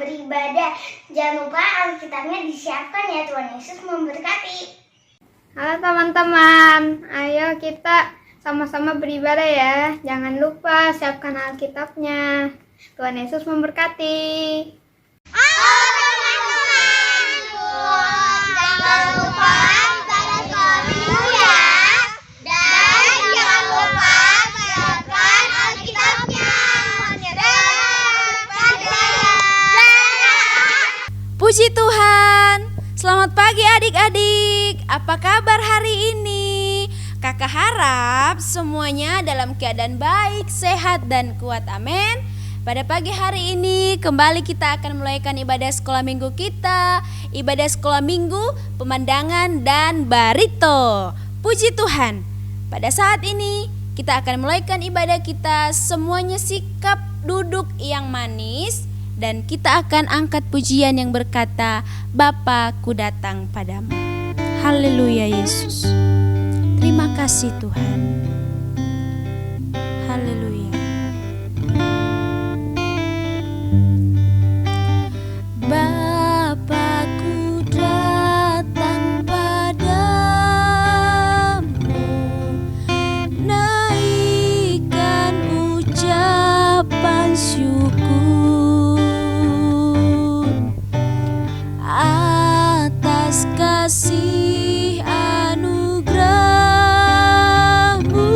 beribadah. Jangan lupa Alkitabnya disiapkan ya. Tuhan Yesus memberkati. Halo teman-teman, ayo kita sama-sama beribadah ya. Jangan lupa siapkan Alkitabnya. Tuhan Yesus memberkati. Halo teman-teman, jangan lupa pada suamimu ya. Dan jangan lupa siapkan Alkitabnya. Puji Tuhan. Selamat pagi adik-adik. Apa kabar hari ini? Kakak harap semuanya dalam keadaan baik, sehat dan kuat. Amin. Pada pagi hari ini kembali kita akan mulaikan ibadah sekolah minggu kita. Ibadah sekolah minggu, pemandangan dan barito. Puji Tuhan. Pada saat ini kita akan mulaikan ibadah kita. Semuanya sikap duduk yang manis. Dan kita akan angkat pujian yang berkata, Bapa, ku datang padamu. Haleluya Yesus. Terima kasih Tuhan. Haleluya. Bapa, ku datang padamu, naikkan ucapan syukur atas kasih anugerah-Mu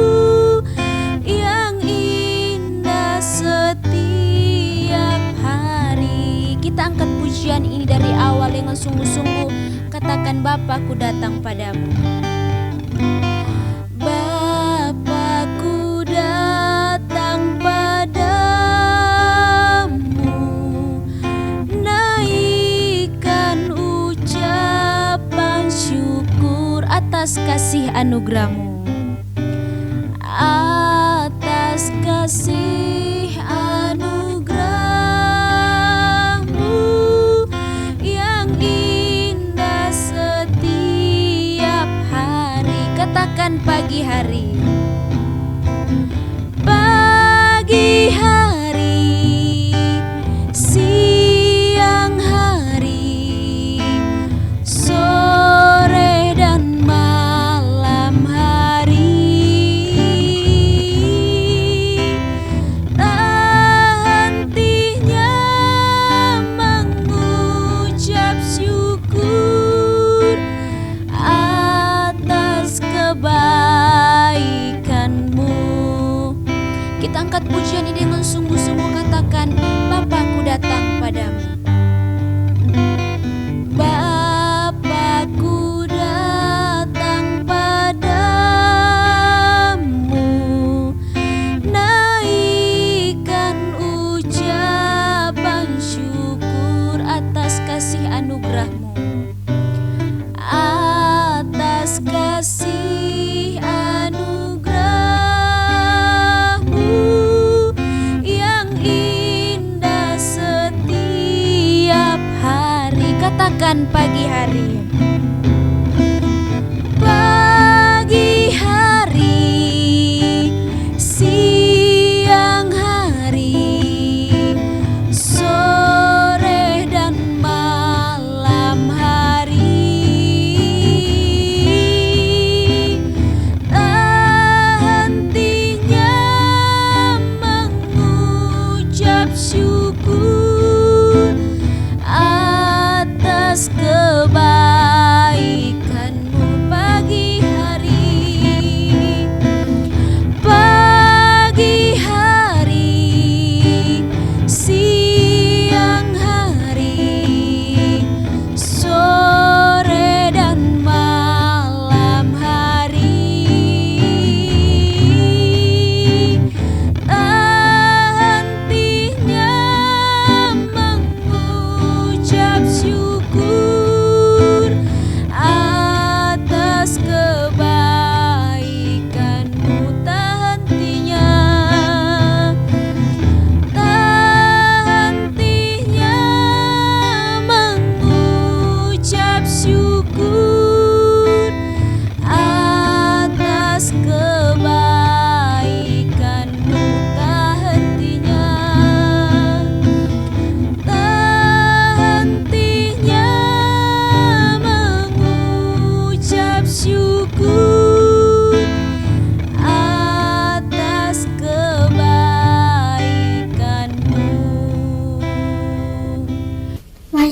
yang indah setiap hari. Kita angkat pujian ini dari awal dengan sungguh-sungguh. Katakan, Bapa, ku datang padamu. Bapa, ku datang padamu, naikkan ucapan syukur atas kasih anugerah-Mu, atas kasih anugerah-Mu yang indah setiap hari. Katakan pagi hari. Pagi hari, siang hari, sore dan malam hari, tak hentinya mengucap syukur atas kebaikan-Mu. Kita angkat pujian ini dengan sungguh-sungguh. Katakan, Bapa, ku datang padamu. Bapa, ku datang padamu, naikkan ucapan syukur atas kasih anugerah-Mu, atas kasih anugerah-Mu yang indah setiap hari. Katakan pagi hari. Pagi hari, siang hari, sore dan malam hari, tak hentinya mengucap syukur atas kebaikan-Mu.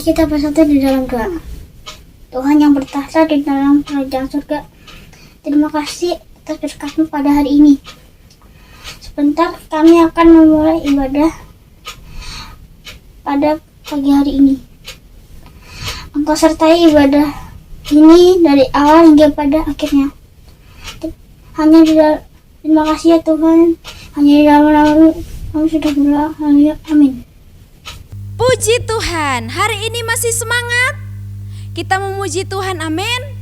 kita bersatu di dalam doa. Tuhan yang bertahta di dalam kerajaan surga, terima kasih atas berkat-Mu pada hari ini. Sebentar kami akan memulai ibadah pada pagi hari ini. Engkau sertai ibadah ini dari awal hingga pada akhirnya. Terima kasih ya Tuhan. Hanya di dalam nama kami sudah berdoa. Amin. Puji Tuhan, hari ini masih semangat. Kita memuji Tuhan, amin.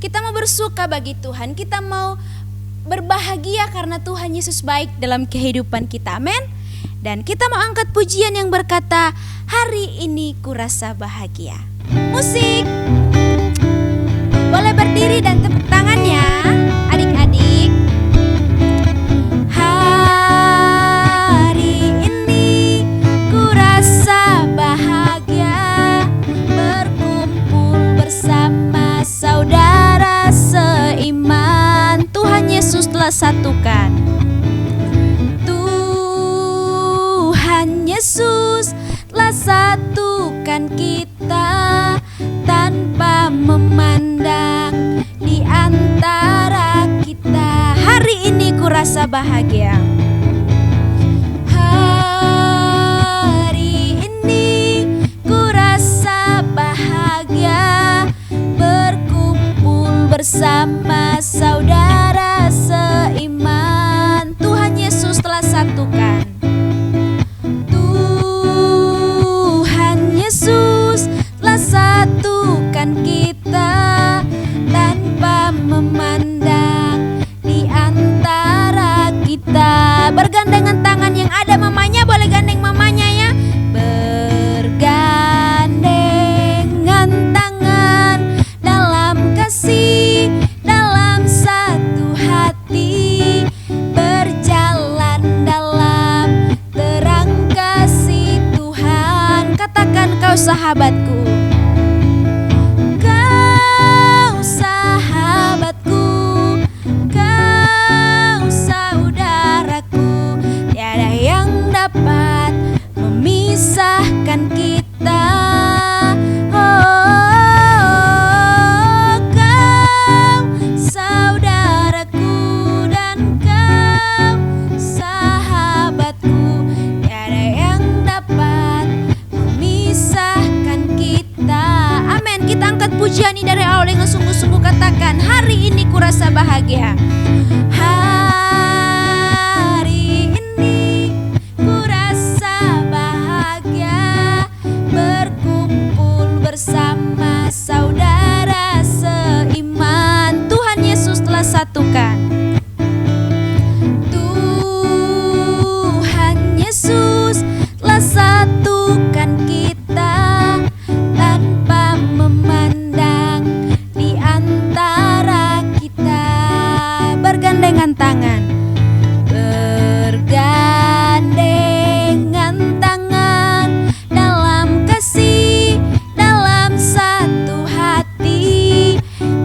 Kita mau bersuka bagi Tuhan. Kita mau berbahagia karena Tuhan Yesus baik dalam kehidupan kita, amin. Dan kita mau angkat pujian yang berkata, hari ini kurasa bahagia. Musik. Boleh berdiri dan tepuk tangannya, adik-adik. Hari ini kurasa bahagia, berkumpul bersama saudara seiman. Tuhan Yesus telah satukan. Tuhan Yesus telah satukan kita tanpa memandang di antara kita. Hari ini kurasa bahagia. Hari ini kurasa bahagia, berkumpul bersama saudara seiman. Tuhan Yesus telah satukan. Tuhan Yesus telah satukan kita tanpa memandang di antara kita. Bergandengan tangan, yang ada mamanya boleh gandeng mamanya ya. Bergandengan tangan dalam kasih, dalam satu hati, berjalan dalam terang kasih Tuhan. Katakan, kau sahabatku, kau sahabatku, kau saudaraku, tiada yang dapat memisahkan kita. Oh, kau saudaraku dan kau sahabatku, tiada yang dapat memisahkan kita. Amin. Kita angkat pujian ini dari awal dengan sungguh-sungguh, katakan, hari ini kurasa bahagia. Hari ini kurasa bahagia, berkumpul bersama saudara seiman. Tuhan Yesus telah satukan. Tuhan Yesus telah satukan kita tanpa memandang di antara kita. Bergandengan tangan, bergandengan tangan dalam kasih, dalam satu hati,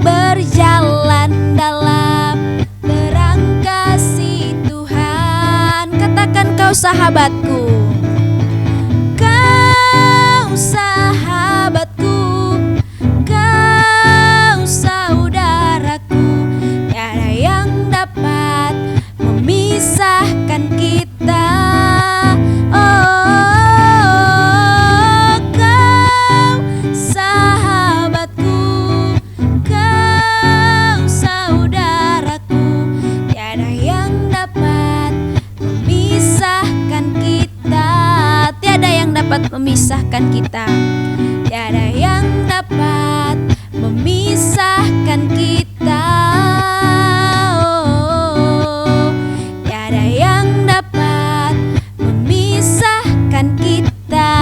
berjalan dalam terang kasih Tuhan. Katakan, kau sahabatku, kau sahabatku, kau saudaraku, tiada yang dapat memisahkan kita. Oh, kau sahabatku, kau saudaraku, tiada yang dapat memisahkan kita. Tiada yang dapat memisahkan kita. Tiada yang dapat memisahkan kita. Oh, tiada yang dapat memisahkan kita.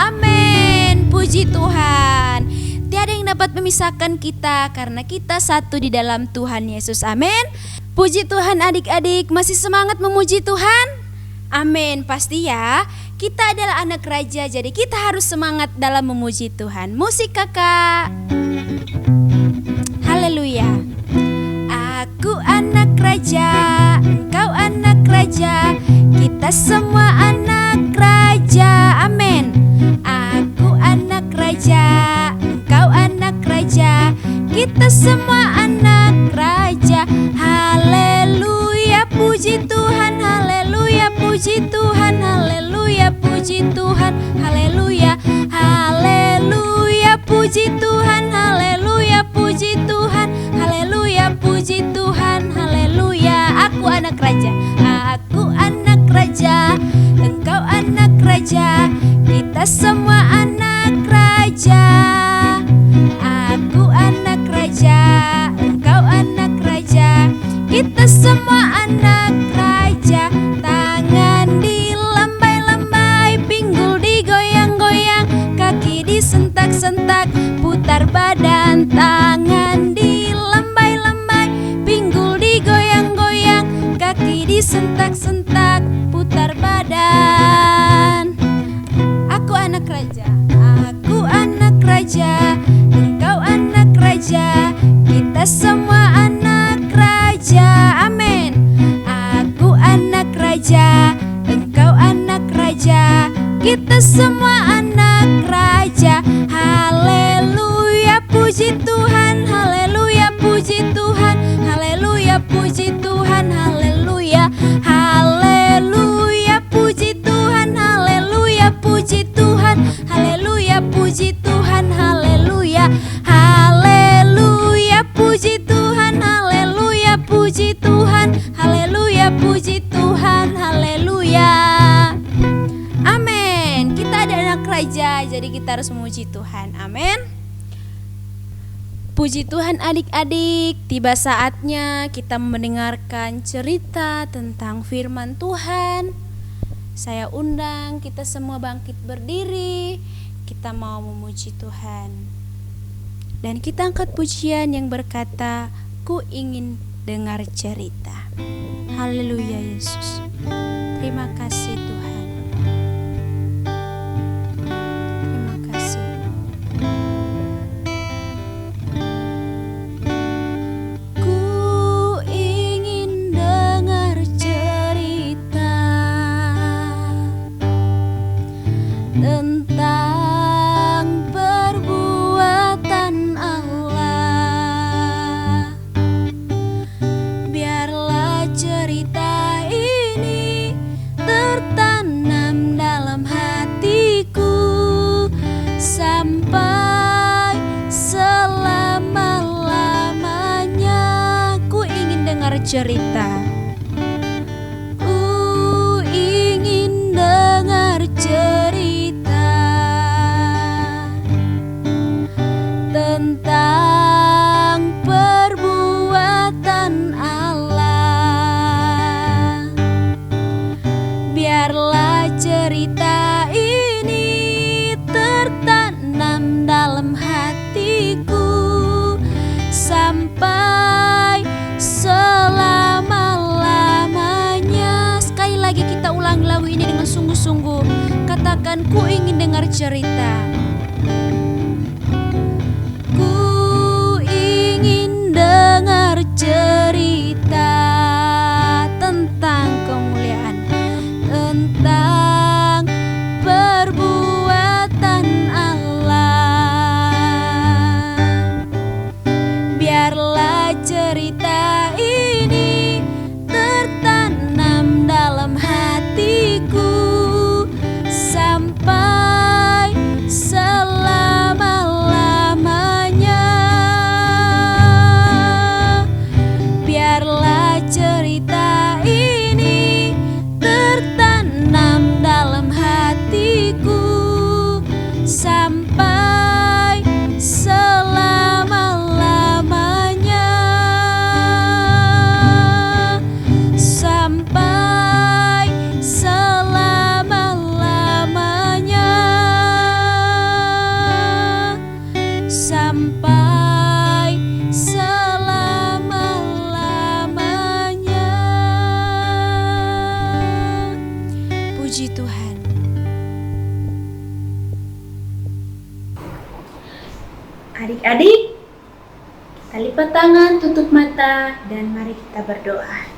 Amin. Puji Tuhan. Tiada yang dapat memisahkan kita karena kita satu di dalam Tuhan Yesus. Amin. Puji Tuhan adik-adik, masih semangat memuji Tuhan? Amin, pasti ya. Kita adalah anak raja, jadi kita harus semangat dalam memuji Tuhan. Musik kakak. Haleluya. Aku anak raja, engkau anak raja, kita semua anak raja. Amin. Aku anak kita semua anak raja. Haleluya, puji Tuhan, haleluya, puji Tuhan, haleluya, puji Tuhan, haleluya, haleluya, puji Tuhan, haleluya, puji Tuhan, haleluya, puji Tuhan, haleluya. Aku anak raja, aku anak raja, engkau anak raja, kita semua anak raja. Aku anak raja, engkau anak raja, kita semua anak raja. Tangan dilambai-lambai, pinggul digoyang-goyang, kaki disentak-sentak, putar badan. Tangan dilambai-lambai, pinggul digoyang-goyang, kaki disentak-sentak, putar badan. Aku anak raja, aku anak raja, engkau anak raja, kita semua anak raja. Amin. Aku anak raja, engkau anak raja, kita semua anak raja. Haleluya, puji Tuhan, haleluya, puji Tuhan, haleluya, puji Tuhan, haleluya, haleluya, puji Tuhan, haleluya, puji Tuhan, haleluya, puji Tuhan, haleluya, haleluya, puji Tuhan, haleluya, puji Tuhan, haleluya, puji Tuhan, haleluya. Amin. Kita ada anak raja, jadi kita harus memuji Tuhan. Amin. Puji Tuhan adik-adik, tiba saatnya kita mendengarkan cerita tentang firman Tuhan. Saya undang kita semua bangkit berdiri, kita mau memuji Tuhan. Dan kita angkat pujian yang berkata, ku ingin dengar cerita. Haleluya Yesus. Terima kasih Tuhan. Terima kasih. Ku ingin dengar cerita tentang perbuatan Allah. Biarlah cerita ini tertanam dalam hatiku sampai selama-lamanya. Ku ingin dengar cerita. Ku ingin dengar cerita tentang perbuatan Allah. Biarlah cerita ini tertanam dalam hatiku sampai selama-lamanya. Sekali lagi kita ulang lagu ini dengan sungguh-sungguh. Katakan, ku ingin dengar cerita. Ku ingin dengar cerita tentang kemuliaan, tentang perbuatan Allah. Biarlah cerita ini tertanam dalam hatiku sampai selama-lamanya. Biarlah cerita ini tertanam dalam hatiku sampai selama-lamanya. Sampai selama-lamanya. Sampai selama-lamanya. Puji Tuhan. Adik-adik, kita lipat tangan, tutup mata, dan mari kita berdoa.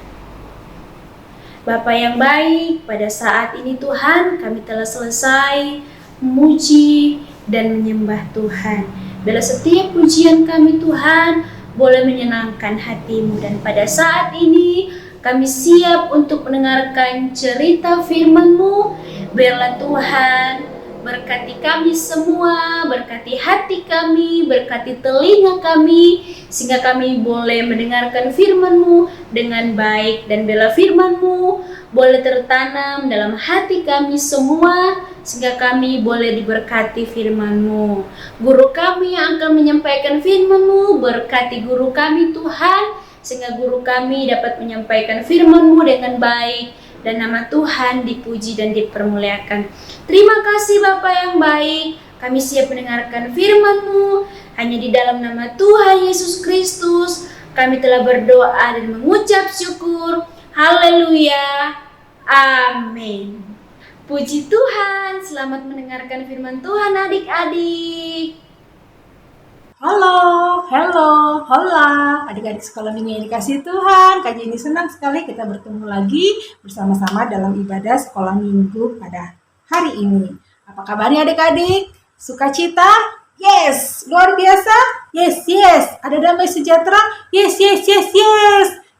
Bapa yang baik, pada saat ini Tuhan, kami telah selesai memuji dan menyembah Tuhan. Bila setiap pujian kami Tuhan boleh menyenangkan hati-Mu. Dan pada saat ini kami siap untuk mendengarkan cerita firman-Mu. Biarlah Tuhan berkati kami semua, berkati hati kami, berkati telinga kami, sehingga kami boleh mendengarkan firman-Mu dengan baik. Dan bila firman-Mu boleh tertanam dalam hati kami semua, sehingga kami boleh diberkati firman-Mu. Guru kami yang akan menyampaikan firman-Mu, berkati guru kami Tuhan, sehingga guru kami dapat menyampaikan firman-Mu dengan baik, dan nama Tuhan dipuji dan dipermuliakan. Terima kasih Bapa yang baik, kami siap mendengarkan firman-Mu. Hanya di dalam nama Tuhan Yesus Kristus kami telah berdoa dan mengucap syukur. Haleluya, amin. Puji Tuhan, selamat mendengarkan firman Tuhan adik-adik. Halo, hola adik-adik sekolah minggu yang dikasihi Tuhan. Kak Jenny senang sekali kita bertemu lagi bersama-sama dalam ibadah sekolah minggu pada hari ini. Apa kabarnya adik-adik? Sukacita? Yes. Luar biasa? Yes. Ada damai sejahtera? Yes.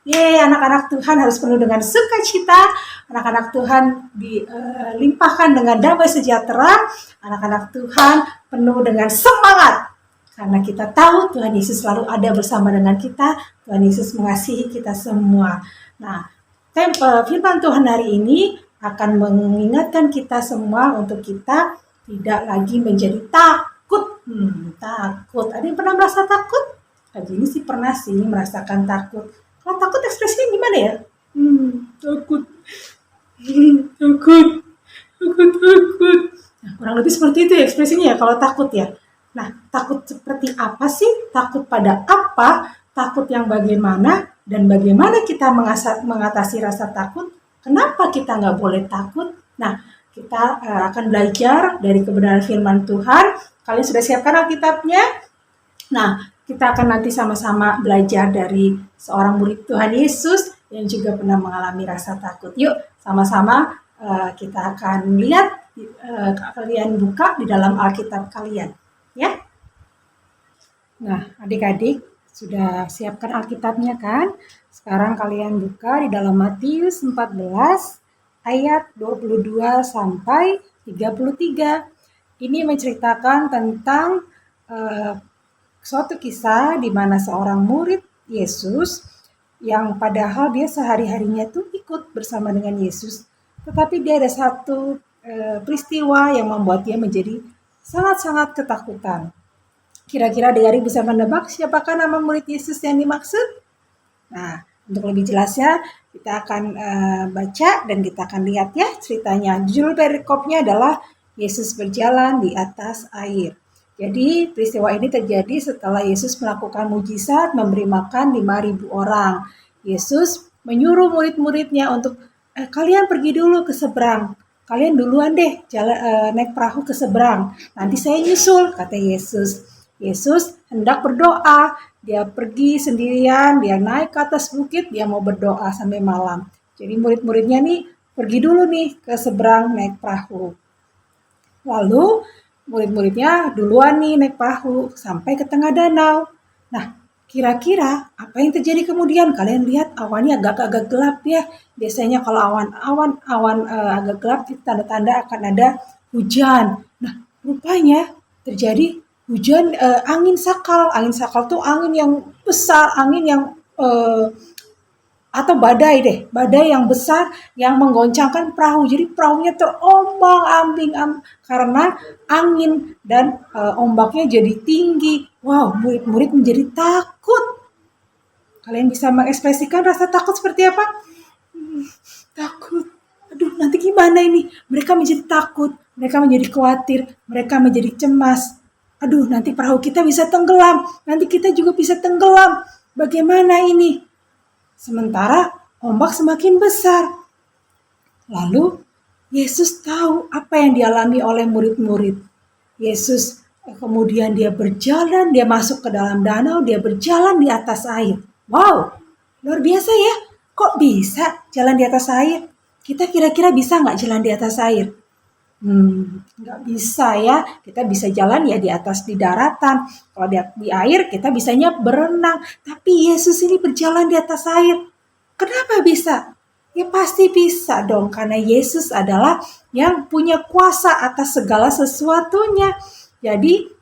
Yeay, anak-anak Tuhan harus penuh dengan sukacita. Anak-anak Tuhan dilimpahkan dengan damai sejahtera. Anak-anak Tuhan penuh dengan semangat. Karena kita tahu Tuhan Yesus selalu ada bersama dengan kita. Tuhan Yesus mengasihi kita semua. Nah, firman Tuhan hari ini akan mengingatkan kita semua untuk kita tidak lagi menjadi takut. Takut. Ada yang pernah merasa takut? Kak Jenny sih pernah sih merasakan takut. Kalau takut ekspresinya gimana ya? Takut. Nah, kurang lebih seperti itu ya ekspresinya ya kalau takut ya. Nah, takut seperti apa sih? Takut pada apa? Takut yang bagaimana? Dan bagaimana kita mengatasi rasa takut? Kenapa kita nggak boleh takut? Nah, kita akan belajar dari kebenaran firman Tuhan. Kalian sudah siapkan Alkitabnya? Nah, kita akan nanti sama-sama belajar dari seorang murid Tuhan Yesus yang juga pernah mengalami rasa takut. Yuk, sama-sama kita akan lihat, kalian buka di dalam Alkitab kalian. Ya. Nah, adik-adik sudah siapkan Alkitabnya kan? Sekarang kalian buka di dalam Matius 14 ayat 22 sampai 33. Ini menceritakan tentang suatu kisah di mana seorang murid Yesus yang padahal dia sehari-harinya tuh ikut bersama dengan Yesus, tetapi dia ada satu peristiwa yang membuat dia menjadi sangat-sangat ketakutan. Kira-kira adik-adik bisa menebak siapakah nama murid Yesus yang dimaksud? Nah, untuk lebih jelasnya kita akan baca dan kita akan lihat ya ceritanya. Judul perikopnya adalah Yesus berjalan di atas air. Jadi peristiwa ini terjadi setelah Yesus melakukan mujizat memberi makan 5.000 orang. Yesus menyuruh murid-muridnya untuk kalian pergi dulu ke seberang. Kalian duluan deh naik perahu ke seberang. Nanti saya nyusul, kata Yesus. Yesus hendak berdoa. Dia pergi sendirian, dia naik ke atas bukit, dia mau berdoa sampai malam. Jadi murid-muridnya nih pergi dulu nih ke seberang naik perahu. Lalu murid-muridnya duluan nih naik perahu sampai ke tengah danau. Nah, kira-kira apa yang terjadi kemudian? Kalian lihat awannya agak-agak gelap ya. Biasanya kalau awan agak gelap itu tanda-tanda akan ada hujan. Nah, rupanya terjadi hujan, angin sakal. Angin sakal tuh angin yang besar, angin yang atau badai yang besar yang menggoncangkan perahu. Jadi perahunya terombang-ambing karena angin dan ombaknya jadi tinggi. Wow, murid-murid menjadi takut. Kalian bisa mengekspresikan rasa takut seperti apa? Takut. Aduh, nanti gimana ini? Mereka menjadi takut, mereka menjadi khawatir, mereka menjadi cemas. Aduh, nanti perahu kita bisa tenggelam, nanti kita juga bisa tenggelam. Bagaimana ini? Sementara ombak semakin besar. Lalu Yesus tahu apa yang dialami oleh murid-murid. Yesus kemudian dia berjalan, dia masuk ke dalam danau, dia berjalan di atas air. Wow, luar biasa ya. Kok bisa jalan di atas air? Kita kira-kira bisa nggak jalan di atas air? Nggak bisa ya. Kita bisa jalan ya di atas di daratan. Kalau di air kita bisanya berenang. Tapi Yesus ini berjalan di atas air. Kenapa bisa? Ya pasti bisa dong. Karena Yesus adalah yang punya kuasa atas segala sesuatunya. Jadi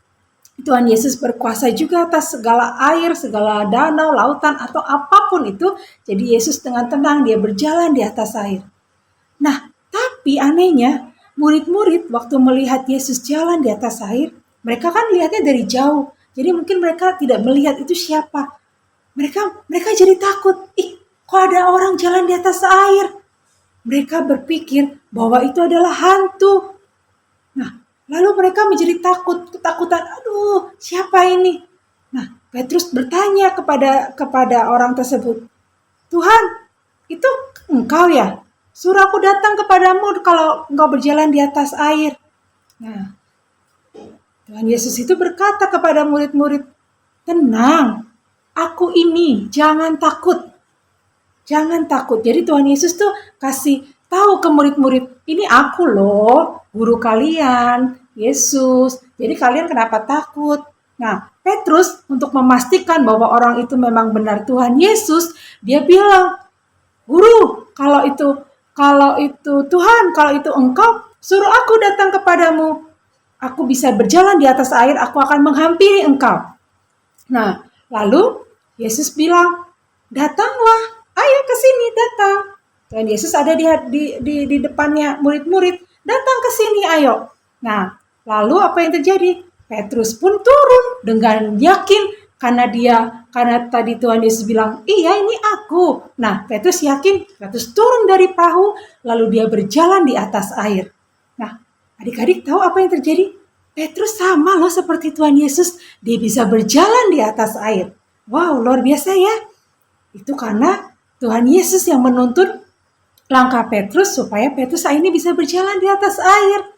Tuhan Yesus berkuasa juga atas segala air, segala danau, lautan, atau apapun itu. Jadi Yesus dengan tenang dia berjalan di atas air. Nah, tapi anehnya murid-murid waktu melihat Yesus jalan di atas air, mereka kan lihatnya dari jauh. Jadi mungkin mereka tidak melihat itu siapa. Mereka jadi takut. Ih, kok ada orang jalan di atas air? Mereka berpikir bahwa itu adalah hantu. Nah, lalu mereka menjadi ketakutan. Aduh, siapa ini? Nah, Petrus bertanya kepada orang tersebut, Tuhan, itu engkau ya? Suruh aku datang kepadamu kalau engkau berjalan di atas air. Nah, Tuhan Yesus itu berkata kepada murid-murid, tenang, aku ini, jangan takut. Jangan takut. Jadi Tuhan Yesus tuh kasih tahu ke murid-murid, ini aku loh, guru kalian, Yesus. Jadi kalian kenapa takut? Nah, Petrus untuk memastikan bahwa orang itu memang benar Tuhan Yesus, dia bilang, Guru, kalau itu Tuhan, kalau itu engkau, suruh aku datang kepadamu. Aku bisa berjalan di atas air, aku akan menghampiri engkau. Nah, lalu Yesus bilang, datanglah, ayo ke sini, datang. Tuhan Yesus ada di depannya murid-murid, datang ke sini, ayo. Nah, lalu apa yang terjadi? Petrus pun turun dengan yakin karena tadi Tuhan Yesus bilang, iya ini aku. Nah, Petrus yakin, Petrus turun dari perahu, lalu dia berjalan di atas air. Nah, adik-adik tahu apa yang terjadi? Petrus sama loh seperti Tuhan Yesus, dia bisa berjalan di atas air. Wow, luar biasa ya. Itu karena Tuhan Yesus yang menuntun langkah Petrus supaya Petrus ini bisa berjalan di atas air.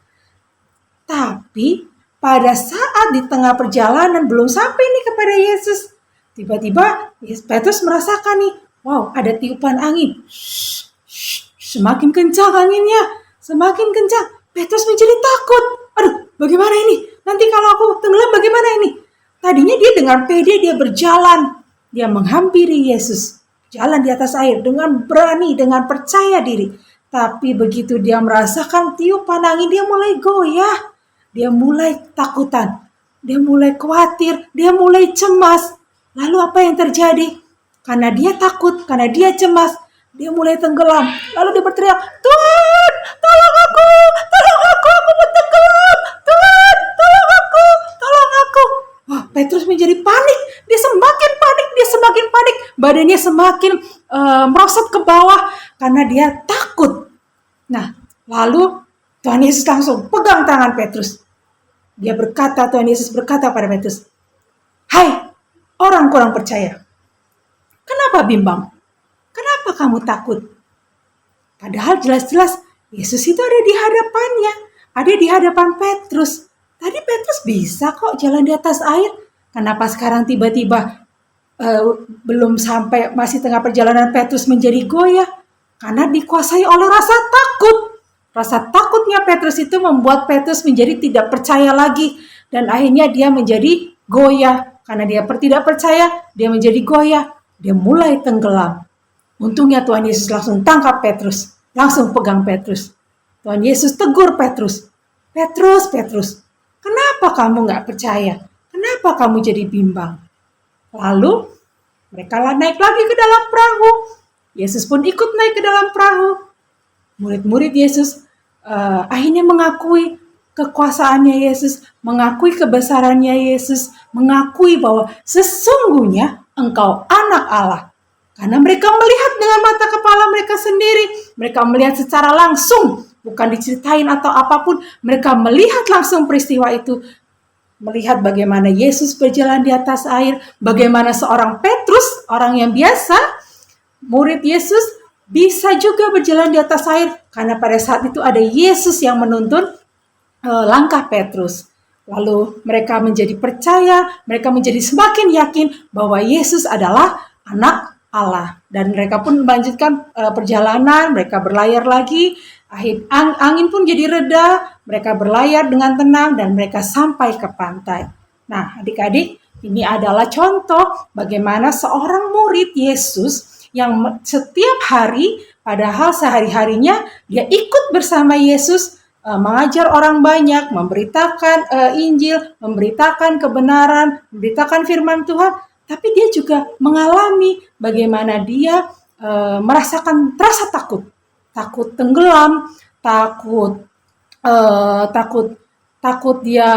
Tapi pada saat di tengah perjalanan belum sampai nih kepada Yesus, tiba-tiba Petrus merasakan nih, wow, ada tiupan angin. Semakin kencang anginnya, semakin kencang. Petrus menjadi takut. Aduh, bagaimana ini? Nanti kalau aku tenggelam bagaimana ini? Tadinya dia dengan pede dia berjalan, dia menghampiri Yesus, jalan di atas air dengan berani, dengan percaya diri. Tapi begitu dia merasakan tiupan angin, dia mulai goyah. Dia mulai takutan, dia mulai khawatir, dia mulai cemas. Lalu apa yang terjadi? Karena dia takut, karena dia cemas, dia mulai tenggelam. Lalu dia berteriak, Tuhan, tolong aku mau tenggelam. Tuhan, tolong aku. Wah, Petrus menjadi panik, dia semakin panik, badannya semakin merosot ke bawah karena dia takut. Nah, lalu Tuhan Yesus langsung pegang tangan Petrus. Tuhan Yesus berkata pada Petrus, hai orang kurang percaya, kenapa bimbang? Kenapa kamu takut? Padahal jelas-jelas Yesus itu ada di hadapannya, ada di hadapan Petrus. Tadi Petrus bisa kok jalan di atas air. Kenapa sekarang tiba-tiba belum sampai masih tengah perjalanan Petrus menjadi goyah? Karena dikuasai oleh rasa takut. Rasa takutnya Petrus itu membuat Petrus menjadi tidak percaya lagi. Dan akhirnya dia menjadi goyah. Karena dia tidak percaya, dia menjadi goyah. Dia mulai tenggelam. Untungnya Tuhan Yesus langsung tangkap Petrus. Langsung pegang Petrus. Tuhan Yesus tegur Petrus. Petrus, kenapa kamu gak percaya? Kenapa kamu jadi bimbang? Lalu mereka naik lagi ke dalam perahu. Yesus pun ikut naik ke dalam perahu. Murid-murid Yesus akhirnya mengakui kekuasaannya Yesus, mengakui kebesarannya Yesus, mengakui bahwa sesungguhnya engkau anak Allah. Karena mereka melihat dengan mata kepala mereka sendiri, mereka melihat secara langsung, bukan diceritain atau apapun, mereka melihat langsung peristiwa itu, melihat bagaimana Yesus berjalan di atas air, bagaimana seorang Petrus, orang yang biasa, murid Yesus, bisa juga berjalan di atas air karena pada saat itu ada Yesus yang menuntun langkah Petrus. Lalu mereka menjadi percaya, mereka menjadi semakin yakin bahwa Yesus adalah anak Allah. Dan mereka pun melanjutkan perjalanan, mereka berlayar lagi. Angin pun jadi reda, mereka berlayar dengan tenang dan mereka sampai ke pantai. Nah, adik-adik, ini adalah contoh bagaimana seorang murid Yesus yang setiap hari, padahal sehari-harinya dia ikut bersama Yesus, mengajar orang banyak, memberitakan Injil, memberitakan kebenaran, memberitakan firman Tuhan, tapi dia juga mengalami bagaimana dia merasakan rasa takut tenggelam, takut dia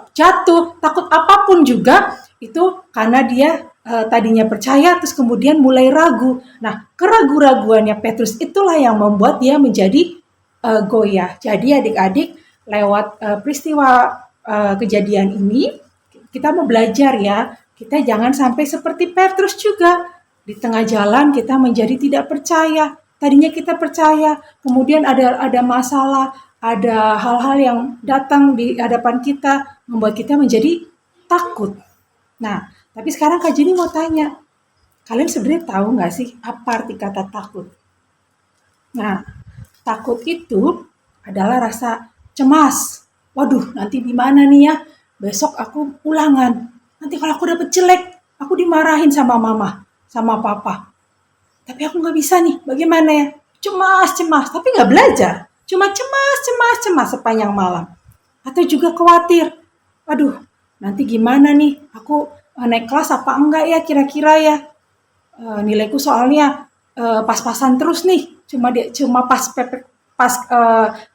jatuh, takut apapun juga itu karena dia tadinya percaya terus kemudian mulai ragu. Nah, keraguan-raguannya Petrus itulah yang membuat dia menjadi goyah. Jadi adik-adik lewat peristiwa kejadian ini kita mau belajar ya, kita jangan sampai seperti Petrus juga. Di tengah jalan kita menjadi tidak percaya. Tadinya kita percaya, kemudian ada masalah, ada hal-hal yang datang di hadapan kita, membuat kita menjadi takut. Nah, tapi sekarang Kak Jenny mau tanya, kalian sebenarnya tahu nggak sih apa arti kata takut? Nah, takut itu adalah rasa cemas. Waduh, nanti gimana nih ya? Besok aku ulangan. Nanti kalau aku dapet jelek, aku dimarahin sama mama, sama papa. Tapi aku nggak bisa nih, bagaimana ya? Cemas, tapi nggak belajar. Cuma cemas sepanjang malam. Atau juga khawatir, waduh, nanti gimana nih? Aku naik kelas apa enggak ya kira-kira ya? Nilaiku soalnya pas-pasan terus nih. Cuma pas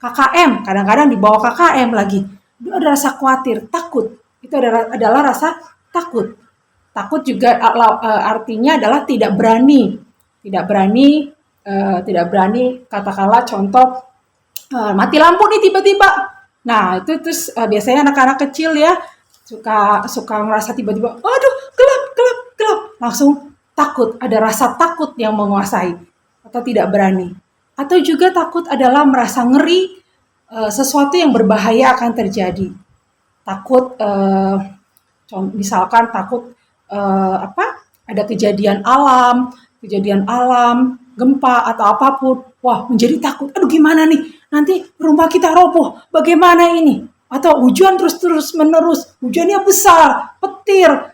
KKM, kadang-kadang di bawah KKM lagi. Itu ada rasa khawatir, takut. Itu adalah rasa takut. Takut juga artinya adalah tidak berani. Tidak berani, katakanlah contoh mati lampu nih tiba-tiba. Nah, itu terus biasanya anak-anak kecil ya suka ngerasa tiba-tiba, aduh, gelap. Langsung takut, ada rasa takut yang menguasai atau tidak berani. Atau juga takut adalah merasa ngeri sesuatu yang berbahaya akan terjadi. Takut misalkan takut ada kejadian alam, gempa atau apapun. Wah, menjadi takut. Aduh, gimana nih? Nanti rumah kita roboh. Bagaimana ini? Atau hujan terus menerus. Hujannya besar, petir,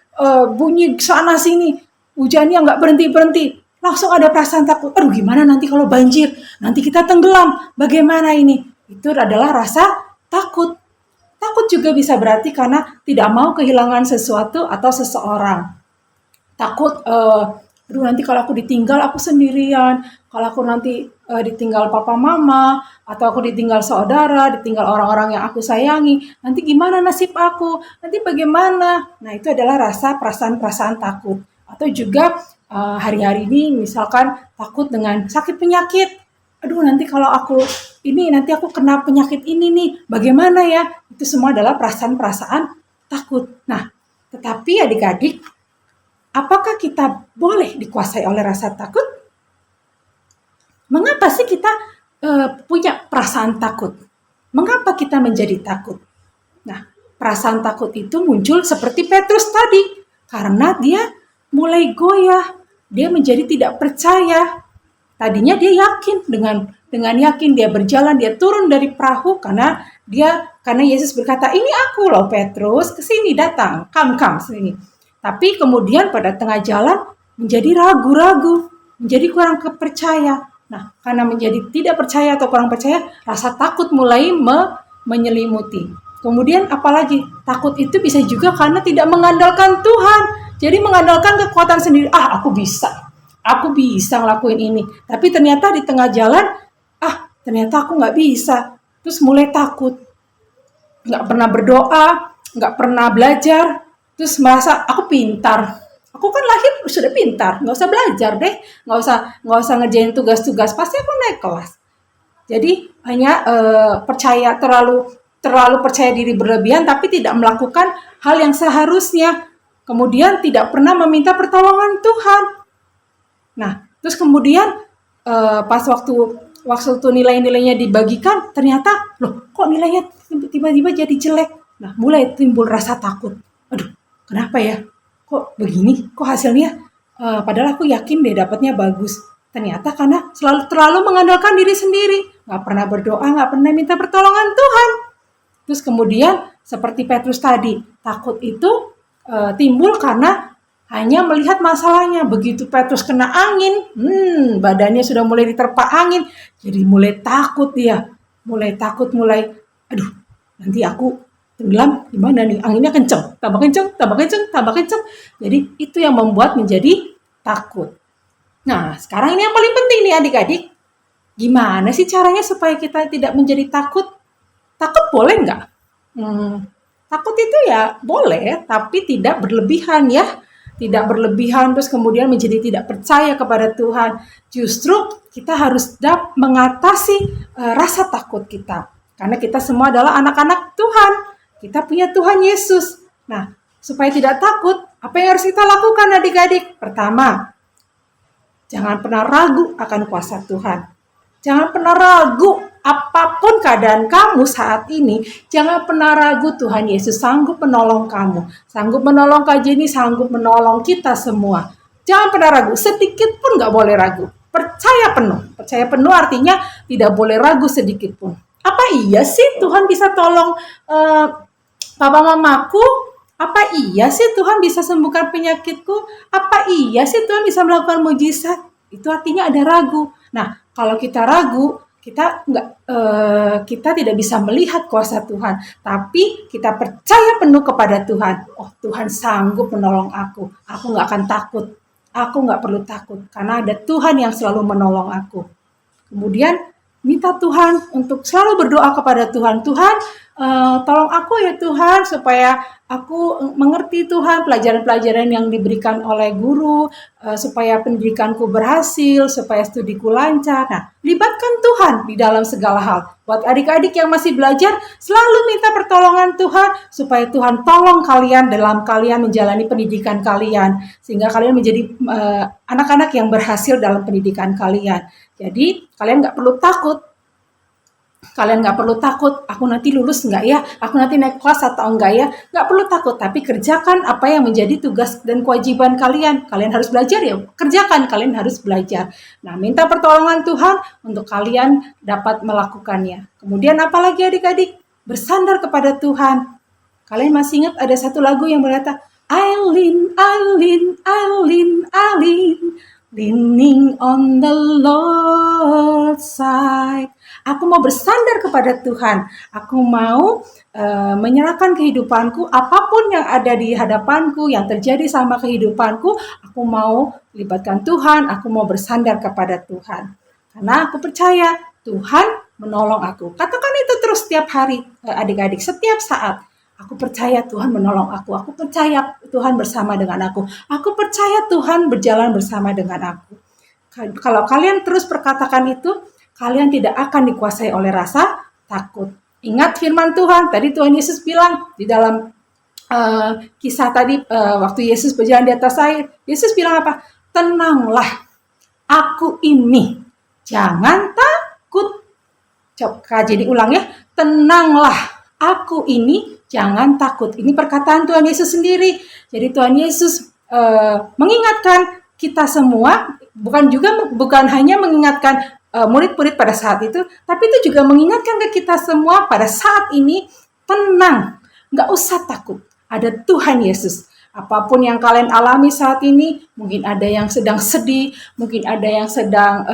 bunyi sana sini. Hujannya nggak berhenti. Langsung ada perasaan takut. Aduh, gimana nanti kalau banjir? Nanti kita tenggelam. Bagaimana ini? Itu adalah rasa takut. Takut juga bisa berarti karena tidak mau kehilangan sesuatu atau seseorang. Takut, aduh nanti kalau aku ditinggal aku sendirian, kalau aku nanti ditinggal papa mama, atau aku ditinggal saudara, ditinggal orang-orang yang aku sayangi, nanti gimana nasib aku, nanti bagaimana? Nah, itu adalah perasaan-perasaan takut. Atau juga hari-hari ini misalkan takut dengan sakit penyakit, aduh nanti kalau nanti aku kena penyakit ini nih, bagaimana ya? Itu semua adalah perasaan-perasaan takut. Nah, tetapi adik-adik, apakah kita boleh dikuasai oleh rasa takut? Mengapa sih kita punya perasaan takut? Mengapa kita menjadi takut? Nah, perasaan takut itu muncul seperti Petrus tadi. Karena dia mulai goyah. Dia menjadi tidak percaya. Tadinya dia yakin, dengan yakin dia berjalan, dia turun dari perahu karena Yesus berkata, ini aku loh Petrus, kesini datang, come sini. Tapi kemudian pada tengah jalan menjadi ragu-ragu, menjadi kurang percaya. Nah, karena menjadi tidak percaya atau kurang percaya, rasa takut mulai menyelimuti. Kemudian apalagi, takut itu bisa juga karena tidak mengandalkan Tuhan. Jadi mengandalkan kekuatan sendiri, aku bisa ngelakuin ini. Tapi ternyata di tengah jalan, ternyata aku nggak bisa. Terus mulai takut, nggak pernah berdoa, nggak pernah belajar, terus merasa aku pintar. Aku kan lahir sudah pintar, nggak usah belajar deh, nggak usah ngerjain tugas-tugas, pasti aku naik kelas. Jadi hanya terlalu percaya diri berlebihan, tapi tidak melakukan hal yang seharusnya. Kemudian tidak pernah meminta pertolongan Tuhan. Nah, terus kemudian pas waktu nilai-nilainya dibagikan, ternyata loh kok nilainya tiba-tiba jadi jelek. Nah, mulai timbul rasa takut. Aduh, kenapa ya? Kok begini? Kok hasilnya? Padahal aku yakin deh dapatnya bagus. Ternyata karena terlalu mengandalkan diri sendiri. nggak pernah berdoa, nggak pernah minta pertolongan Tuhan. Terus kemudian seperti Petrus tadi, takut itu timbul karena hanya melihat masalahnya. Begitu Petrus kena angin, badannya sudah mulai diterpa angin, jadi mulai takut dia, aduh, nanti aku tenggelam gimana nih? Anginnya kenceng, tambah kenceng, tambah kenceng, tambah kenceng. Jadi itu yang membuat menjadi takut. Nah, sekarang ini yang paling penting nih adik-adik. Gimana sih caranya supaya kita tidak menjadi takut? Takut boleh nggak? Takut itu ya boleh, tapi tidak berlebihan ya. Tidak berlebihan terus kemudian menjadi tidak percaya kepada Tuhan. Justru kita harus mengatasi rasa takut kita. Karena kita semua adalah anak-anak Tuhan. Kita punya Tuhan Yesus. Nah, supaya tidak takut, apa yang harus kita lakukan adik-adik? Pertama, jangan pernah ragu akan kuasa Tuhan. Jangan pernah ragu apapun keadaan kamu saat ini. Jangan pernah ragu Tuhan Yesus sanggup menolong kamu. Sanggup menolong Kak Jenny, sanggup menolong kita semua. Jangan pernah ragu, sedikit pun gak boleh ragu. Percaya penuh. Percaya penuh artinya tidak boleh ragu sedikit pun. Apa iya sih Tuhan bisa tolong papa mamaku? Apa iya sih Tuhan bisa sembuhkan penyakitku? Apa iya sih Tuhan bisa melakukan mujizat? Itu artinya ada ragu. Nah, kalau kita ragu, kita tidak bisa melihat kuasa Tuhan. Tapi kita percaya penuh kepada Tuhan. Oh, Tuhan sanggup menolong aku. Aku nggak akan takut. Aku nggak perlu takut. Karena ada Tuhan yang selalu menolong aku. Kemudian minta Tuhan untuk selalu berdoa kepada Tuhan. Tuhan, tolong aku ya Tuhan supaya aku mengerti Tuhan pelajaran-pelajaran yang diberikan oleh guru, supaya pendidikanku berhasil, supaya studiku lancar. Nah, libatkan Tuhan di dalam segala hal. Buat adik-adik yang masih belajar, selalu minta pertolongan Tuhan supaya Tuhan tolong kalian dalam kalian menjalani pendidikan kalian. Sehingga kalian menjadi anak-anak yang berhasil dalam pendidikan kalian. Jadi, kalian nggak perlu takut. Kalian nggak perlu takut, aku nanti lulus nggak ya? Aku nanti naik kelas atau enggak ya? Nggak perlu takut, tapi kerjakan apa yang menjadi tugas dan kewajiban kalian. Kalian harus belajar ya, kerjakan, kalian harus belajar. Nah, minta pertolongan Tuhan untuk kalian dapat melakukannya. Kemudian apalagi adik-adik? Bersandar kepada Tuhan. Kalian masih ingat ada satu lagu yang berkata, I lean, leaning on the Lord's side. Aku mau bersandar kepada Tuhan. Aku mau menyerahkan kehidupanku, apapun yang ada di hadapanku, yang terjadi sama kehidupanku, aku mau libatkan Tuhan, aku mau bersandar kepada Tuhan. Karena aku percaya Tuhan menolong aku. Katakan itu terus setiap hari, adik-adik, setiap saat. Aku percaya Tuhan menolong aku. Aku percaya Tuhan bersama dengan aku. Aku percaya Tuhan berjalan bersama dengan aku. Kalau kalian terus perkatakan itu, kalian tidak akan dikuasai oleh rasa takut. Ingat firman Tuhan. Tadi Tuhan Yesus bilang di dalam kisah tadi waktu Yesus berjalan di atas air. Yesus bilang apa? Tenanglah, aku ini. Jangan takut. Coba jadi ulang ya. Tenanglah, aku ini. Jangan takut. Ini perkataan Tuhan Yesus sendiri. Jadi Tuhan Yesus mengingatkan kita semua, bukan hanya mengingatkan murid-murid pada saat itu, tapi itu juga mengingatkan ke kita semua pada saat ini, tenang, nggak usah takut. Ada Tuhan Yesus. Apapun yang kalian alami saat ini, mungkin ada yang sedang sedih, mungkin ada yang sedang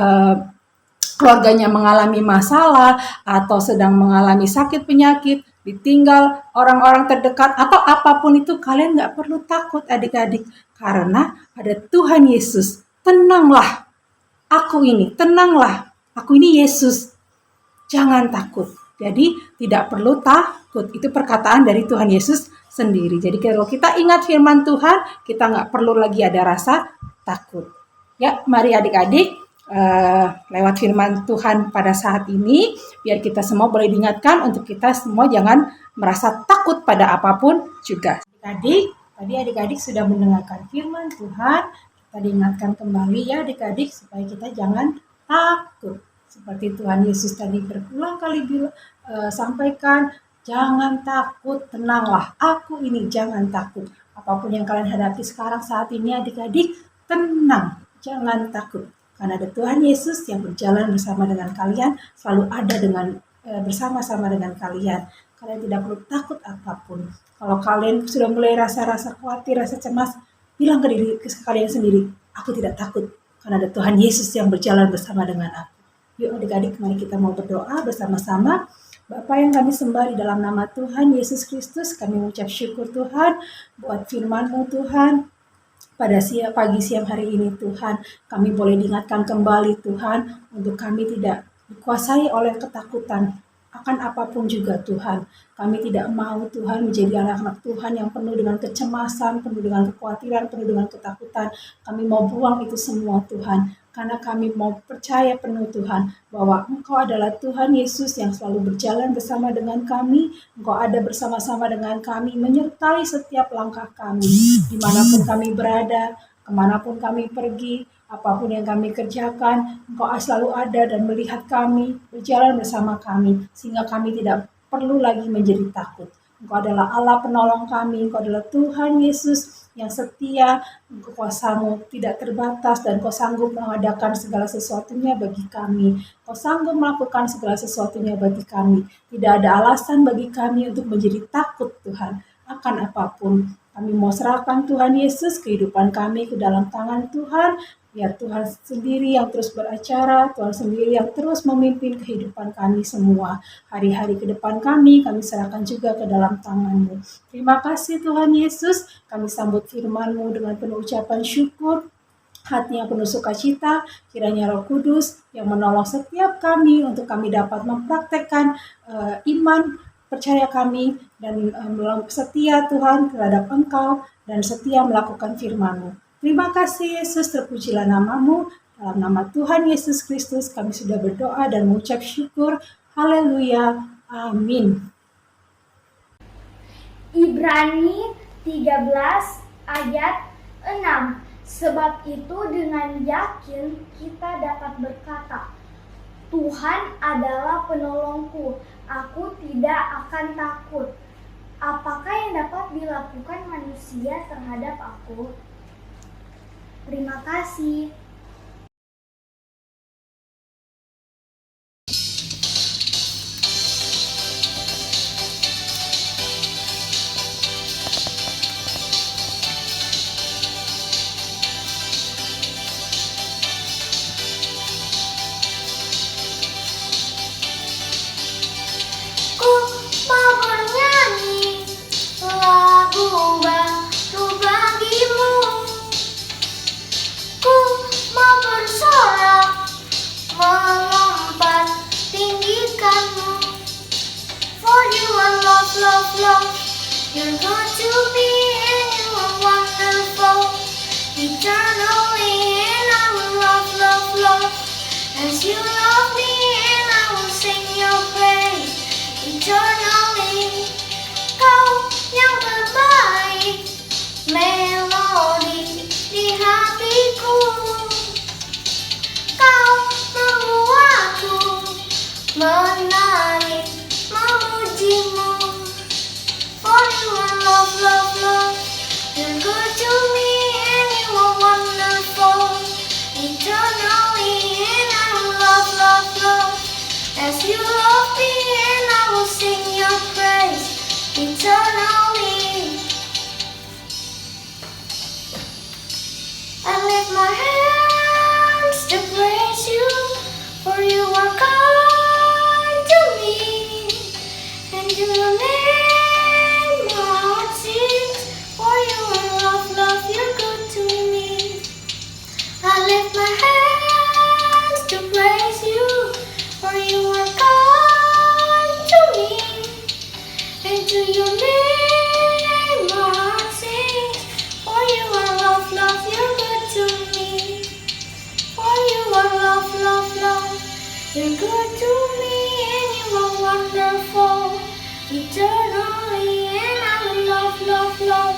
keluarganya mengalami masalah, atau sedang mengalami sakit penyakit, ditinggal orang-orang terdekat, atau apapun itu, kalian nggak perlu takut adik-adik. Karena ada Tuhan Yesus. Tenanglah, aku ini, tenanglah, aku ini Yesus. Jangan takut. Jadi tidak perlu takut. Itu perkataan dari Tuhan Yesus sendiri. Jadi kalau kita ingat firman Tuhan, kita nggak perlu lagi ada rasa takut. Ya, mari adik-adik, lewat firman Tuhan pada saat ini, biar kita semua boleh diingatkan untuk kita semua jangan merasa takut pada apapun juga. Tadi adik-adik sudah mendengarkan firman Tuhan, kita diingatkan kembali ya adik-adik supaya kita jangan takut. Seperti Tuhan Yesus tadi berulang kali sampaikan, jangan takut, tenanglah, aku ini, jangan takut. Apapun yang kalian hadapi sekarang saat ini adik-adik, tenang, jangan takut. Karena ada Tuhan Yesus yang berjalan bersama dengan kalian, selalu ada bersama-sama dengan kalian. Kalian tidak perlu takut apapun. Kalau kalian sudah mulai rasa-rasa khawatir, rasa cemas, bilang ke diri kalian sendiri, aku tidak takut. Karena ada Tuhan Yesus yang berjalan bersama dengan aku. Yuk adik-adik, mari kita mau berdoa bersama-sama. Bapa yang kami sembah di dalam nama Tuhan Yesus Kristus, kami mengucap syukur Tuhan buat firman-Mu Tuhan. Pada pagi siang hari ini Tuhan, kami boleh diingatkan kembali Tuhan, untuk kami tidak dikuasai oleh ketakutan akan apapun juga Tuhan. Kami tidak mau Tuhan menjadi anak-anak Tuhan yang penuh dengan kecemasan, penuh dengan kekhawatiran, penuh dengan ketakutan. Kami mau buang itu semua Tuhan, karena kami mau percaya penuh Tuhan, bahwa Engkau adalah Tuhan Yesus yang selalu berjalan bersama dengan kami. Engkau ada bersama-sama dengan kami, menyertai setiap langkah kami, dimanapun kami berada, kemanapun kami pergi, apapun yang kami kerjakan, Engkau selalu ada dan melihat kami, berjalan bersama kami, sehingga kami tidak perlu lagi menjadi takut. Engkau adalah Allah penolong kami, Engkau adalah Tuhan Yesus yang setia, kuasa-Mu tidak terbatas, dan Kau sanggup mengadakan segala sesuatunya bagi kami. Kau sanggup melakukan segala sesuatunya bagi kami. Tidak ada alasan bagi kami untuk menjadi takut Tuhan akan apapun. Kami mau serahkan Tuhan Yesus kehidupan kami ke dalam tangan Tuhan. Biar Tuhan sendiri yang terus beracara, Tuhan sendiri yang terus memimpin kehidupan kami semua. Hari-hari ke depan kami serahkan juga ke dalam tangan-Mu. Terima kasih Tuhan Yesus, kami sambut firman-Mu dengan penuh ucapan syukur, hati yang penuh sukacita. Kiranya Roh Kudus yang menolong setiap kami untuk kami dapat mempraktekkan iman, percaya kami, dan setia Tuhan terhadap Engkau, dan setia melakukan firman-Mu. Terima kasih Yesus, terpujilah nama-Mu. Dalam nama Tuhan Yesus Kristus kami sudah berdoa dan mengucap syukur. Haleluya. Amin. Ibrani 13 ayat 6. Sebab itu dengan yakin kita dapat berkata, Tuhan adalah penolongku, aku tidak akan takut. Apakah yang dapat dilakukan manusia terhadap aku? Terima kasih. Ku mau bernyanyi lagu baru bagimu. Ku mau bersorak, melompat tinggikanmu. For you are love, love, love. You're good to me and you are wonderful. Eternally and I will love, love, love. As you love me and I will sing your praise. Eternally, Kau yang terbaik, melodi di hatiku. Kau membuatku menari memujimu. For you are love, love, love. You're good to me and you are wonderful. Eternally and I will love, love, love. As you love me and I will sing your praise. Eternally, I lift my hands to praise you, for you are kind to me, and to your name my heart sings, for you are love, love, you're good to me. I lift my hands to praise you, for you are kind to me, and to your name my heart sings, for you are love, love, you're good to me. For you are love, love, love, you're good to me and you are wonderful. Eternally and I will love, love, love.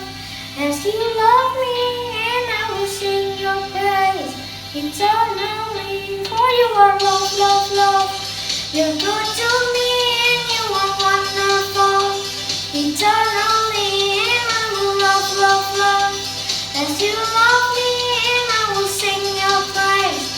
As you love me and I will sing your praise. Eternally, for you are love, love, love. You're good to me and you are wonderful. Eternally and I will love, love, love. As you love me and I will sing your praise.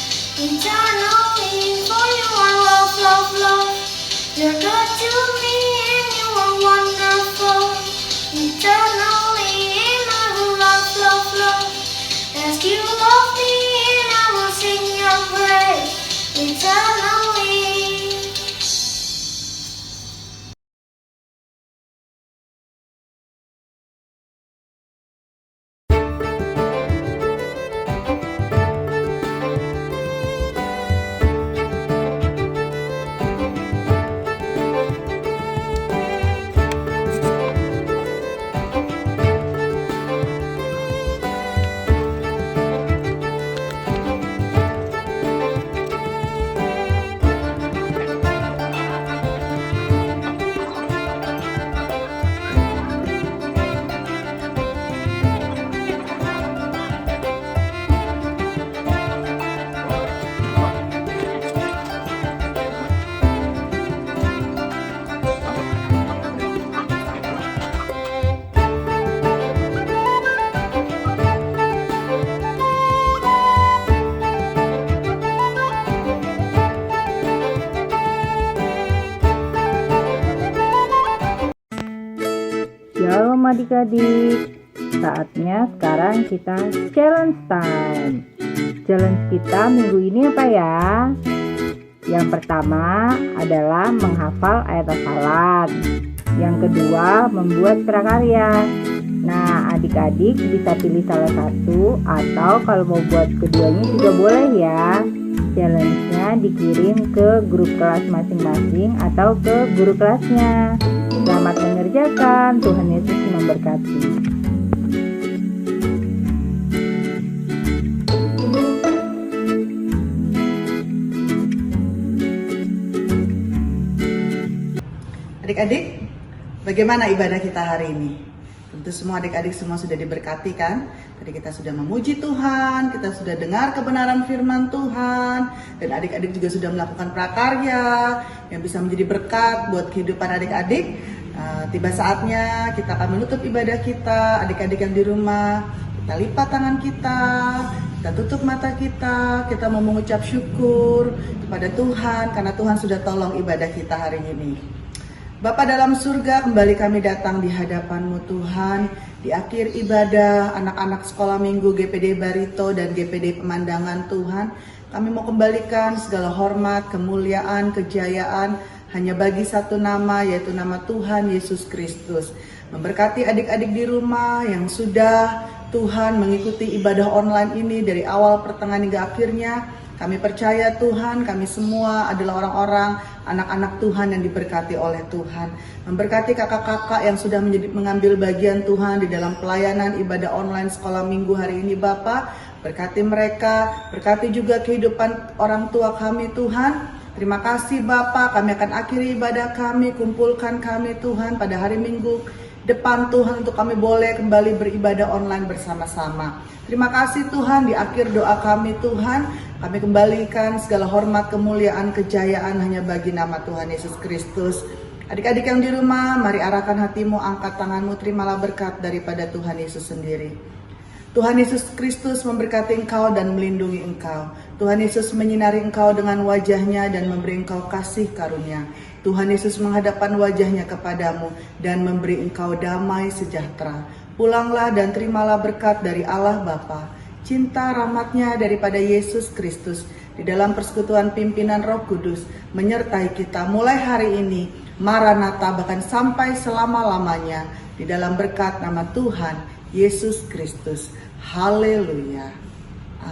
adik-adik. Saatnya sekarang kita challenge time. Challenge kita minggu ini apa ya? Yang pertama adalah menghafal ayat hafalan. Yang kedua, membuat prakarya. Nah, adik-adik bisa pilih salah satu atau kalau mau buat keduanya juga boleh ya. Challenge-nya dikirim ke grup kelas masing-masing atau ke guru kelasnya. Selamat mengerjakan, Tuhan Yesus memberkati. Adik-adik, bagaimana ibadah kita hari ini? Tentu semua adik-adik semua sudah diberkati kan? Tadi kita sudah memuji Tuhan, kita sudah dengar kebenaran firman Tuhan, dan adik-adik juga sudah melakukan prakarya yang bisa menjadi berkat buat kehidupan adik-adik. Tiba saatnya kita akan menutup ibadah kita, adik-adik yang di rumah, kita lipat tangan kita tutup mata kita mau mengucap syukur kepada Tuhan karena Tuhan sudah tolong ibadah kita hari ini. Bapa dalam surga, kembali kami datang di hadapan-Mu Tuhan. Di akhir ibadah anak-anak sekolah minggu GPD Barito dan GPD Pemandangan Tuhan, kami mau kembalikan segala hormat, kemuliaan, kejayaan hanya bagi satu nama, yaitu nama Tuhan Yesus Kristus. Memberkati adik-adik di rumah yang sudah Tuhan mengikuti ibadah online ini dari awal, pertengahan hingga akhirnya. Kami percaya Tuhan, kami semua adalah orang-orang, anak-anak Tuhan yang diberkati oleh Tuhan. Memberkati kakak-kakak yang sudah mengambil bagian Tuhan di dalam pelayanan ibadah online sekolah minggu hari ini Bapa. Berkati mereka, berkati juga kehidupan orang tua kami Tuhan. Terima kasih Bapa, kami akan akhiri ibadah kami, kumpulkan kami Tuhan pada hari Minggu depan Tuhan untuk kami boleh kembali beribadah online bersama-sama. Terima kasih Tuhan, di akhir doa kami Tuhan, kami kembalikan segala hormat, kemuliaan, kejayaan hanya bagi nama Tuhan Yesus Kristus. Adik-adik yang di rumah, mari arahkan hatimu, angkat tanganmu, terimalah berkat daripada Tuhan Yesus sendiri. Tuhan Yesus Kristus memberkati engkau dan melindungi engkau. Tuhan Yesus menyinari engkau dengan wajahnya dan memberi engkau kasih karunia. Tuhan Yesus menghadapkan wajahnya kepadamu dan memberi engkau damai sejahtera. Pulanglah dan terimalah berkat dari Allah Bapa, cinta rahmatnya daripada Yesus Kristus di dalam persekutuan pimpinan Roh Kudus menyertai kita mulai hari ini, Maranatha, bahkan sampai selama-lamanya di dalam berkat nama Tuhan Yesus Kristus. Haleluya.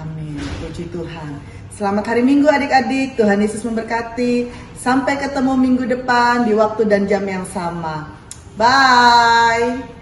Amin. Puji Tuhan. Selamat hari Minggu adik-adik. Tuhan Yesus memberkati. Sampai ketemu minggu depan di waktu dan jam yang sama. Bye.